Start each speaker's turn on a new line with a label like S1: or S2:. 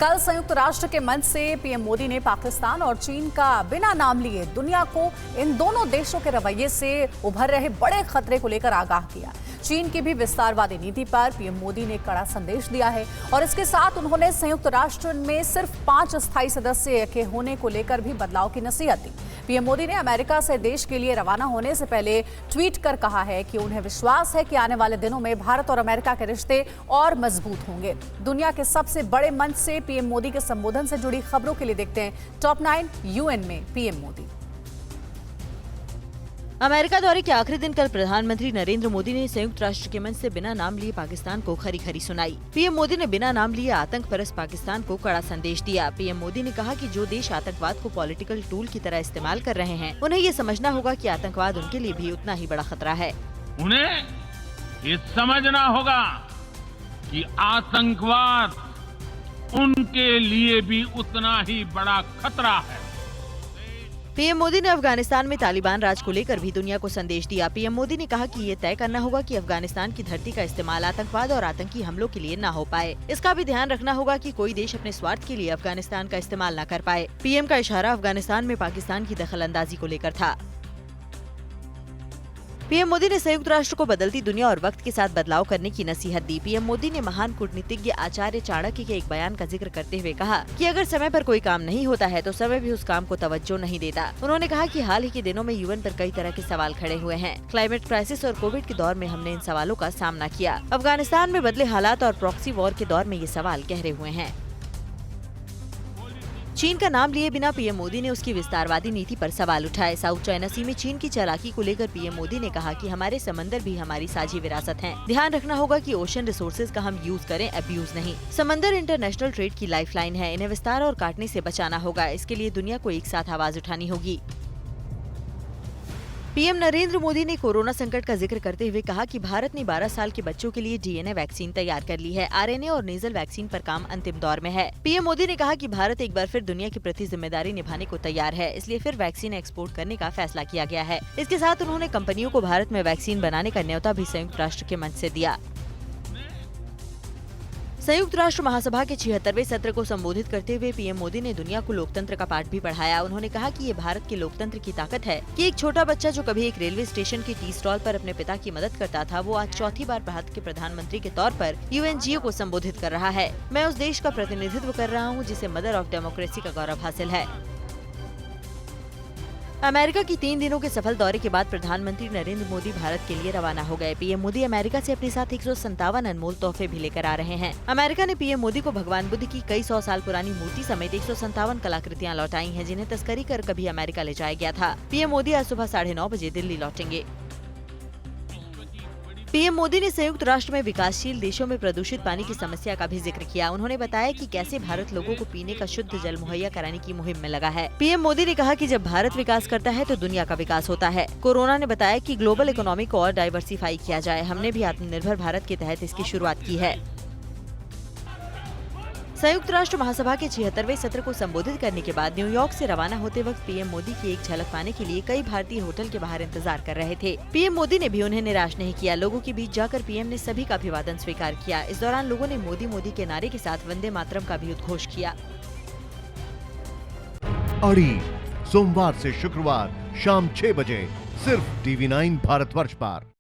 S1: कल संयुक्त राष्ट्र के मंच से पीएम मोदी ने पाकिस्तान और चीन का बिना नाम लिए दुनिया को इन दोनों देशों के रवैये से उभर रहे बड़े खतरे को लेकर आगाह किया। चीन की भी विस्तारवादी नीति पर पीएम मोदी ने कड़ा संदेश दिया है और इसके साथ उन्होंने संयुक्त राष्ट्र में सिर्फ 5 अस्थायी सदस्य के होने को लेकर भी बदलाव की नसीहत दी। पीएम मोदी ने अमेरिका से देश के लिए रवाना होने से पहले ट्वीट कर कहा है कि उन्हें विश्वास है कि आने वाले दिनों में भारत और अमेरिका के रिश्ते और मजबूत होंगे। दुनिया के सबसे बड़े मंच से पीएम मोदी के संबोधन से जुड़ी खबरों के लिए देखते हैं टॉप 9 यूएन में पीएम मोदी।
S2: अमेरिका दौरे के आखिरी दिन कल प्रधानमंत्री नरेंद्र मोदी ने संयुक्त राष्ट्र के मंच से बिना नाम लिए पाकिस्तान को खरी खरी सुनाई। पीएम मोदी ने बिना नाम लिए आतंक परस्त पाकिस्तान को कड़ा संदेश दिया। पीएम मोदी ने कहा कि जो देश आतंकवाद को पॉलिटिकल टूल की तरह इस्तेमाल कर रहे हैं, उन्हें ये समझना होगा कि आतंकवाद उनके लिए भी उतना ही बड़ा खतरा है।
S3: उन्हें ये समझना होगा कि आतंकवाद उनके लिए भी उतना ही बड़ा खतरा है।
S2: पीएम मोदी ने अफगानिस्तान में तालिबान राज को लेकर भी दुनिया को संदेश दिया। पीएम मोदी ने कहा कि ये तय करना होगा कि अफगानिस्तान की धरती का इस्तेमाल आतंकवाद और आतंकी हमलों के लिए न हो पाए। इसका भी ध्यान रखना होगा कि कोई देश अपने स्वार्थ के लिए अफगानिस्तान का इस्तेमाल न कर पाए। पीएम का इशारा अफगानिस्तान में पाकिस्तान की दखलंदाजी को लेकर था। पीएम मोदी ने संयुक्त राष्ट्र को बदलती दुनिया और वक्त के साथ बदलाव करने की नसीहत दी। पीएम मोदी ने महान कूटनीतिज्ञ आचार्य चाणक्य के एक बयान का जिक्र करते हुए कहा कि अगर समय पर कोई काम नहीं होता है तो समय भी उस काम को तवज्जो नहीं देता। उन्होंने कहा कि हाल ही के दिनों में यूएन पर कई तरह के सवाल खड़े हुए हैं। क्लाइमेट क्राइसिस और कोविड के दौर में हमने इन सवालों का सामना किया। अफगानिस्तान में बदले हालात और प्रॉक्सी वॉर के दौर में ये सवाल गहरे हुए हैं। चीन का नाम लिए बिना पीएम मोदी ने उसकी विस्तारवादी नीति पर सवाल उठाए। साउथ चाइना सी में चीन की चालाकी को लेकर पीएम मोदी ने कहा कि हमारे समंदर भी हमारी साझी विरासत हैं। ध्यान रखना होगा कि ओशन रिसोर्सेज का हम यूज करें, अब्यूज नहीं। समंदर इंटरनेशनल ट्रेड की लाइफलाइन है, इन्हें विस्तार और काटने से बचाना होगा। इसके लिए दुनिया को एक साथ आवाज उठानी होगी। पीएम नरेंद्र मोदी ने कोरोना संकट का जिक्र करते हुए कहा कि भारत ने 12 साल के बच्चों के लिए डीएनए वैक्सीन तैयार कर ली है। आरएनए और नेजल वैक्सीन पर काम अंतिम दौर में है। पीएम मोदी ने कहा कि भारत एक बार फिर दुनिया के प्रति जिम्मेदारी निभाने को तैयार है, इसलिए फिर वैक्सीन एक्सपोर्ट करने का फैसला किया गया है। इसके साथ उन्होंने कंपनियों को भारत में वैक्सीन बनाने का न्योता भी संयुक्त राष्ट्र के मंच से दिया। संयुक्त राष्ट्र महासभा के 76वें सत्र को संबोधित करते हुए पीएम मोदी ने दुनिया को लोकतंत्र का पाठ भी पढ़ाया। उन्होंने कहा कि ये भारत के लोकतंत्र की ताकत है कि एक छोटा बच्चा जो कभी एक रेलवे स्टेशन की टी स्टॉल पर अपने पिता की मदद करता था, वो आज चौथी बार भारत के प्रधानमंत्री के तौर पर यूएनजीओ को संबोधित कर रहा है। मैं उस देश का प्रतिनिधित्व कर रहा हूँ जिसे मदर ऑफ डेमोक्रेसी का गौरव हासिल है। अमेरिका की 3 दिनों के सफल दौरे के बाद प्रधानमंत्री नरेंद्र मोदी भारत के लिए रवाना हो गए। पीएम मोदी अमेरिका से अपने साथ 157 अनमोल तोहफे भी लेकर आ रहे हैं। अमेरिका ने पीएम मोदी को भगवान बुद्ध की कई 100 साल पुरानी मूर्ति समेत 157 कलाकृतियां लौटाई हैं, जिन्हें तस्करी कर कभी अमेरिका ले जाया गया था। पीएम मोदी आज सुबह 9:30 बजे दिल्ली लौटेंगे। पीएम मोदी ने संयुक्त राष्ट्र में विकासशील देशों में प्रदूषित पानी की समस्या का भी जिक्र किया। उन्होंने बताया कि कैसे भारत लोगों को पीने का शुद्ध जल मुहैया कराने की मुहिम में लगा है। पीएम मोदी ने कहा कि जब भारत विकास करता है तो दुनिया का विकास होता है। कोरोना ने बताया कि ग्लोबल इकोनॉमी को और डाइवर्सिफाई किया जाए। हमने भी आत्मनिर्भर भारत के तहत इसकी शुरुआत की है। संयुक्त राष्ट्र महासभा के 76वें सत्र को संबोधित करने के बाद न्यूयॉर्क से रवाना होते वक्त पीएम मोदी की एक झलक पाने के लिए कई भारतीय होटल के बाहर इंतजार कर रहे थे। पीएम मोदी ने भी उन्हें निराश नहीं किया। लोगों के बीच जाकर पीएम ने सभी का अभिवादन स्वीकार किया। इस दौरान लोगों ने मोदी मोदी के नारे के साथ वंदे मातरम का भी उद्घोष किया।
S4: अड़ी सोमवार से शुक्रवार शाम 6 बजे सिर्फ TV9 भारतवर्ष पर।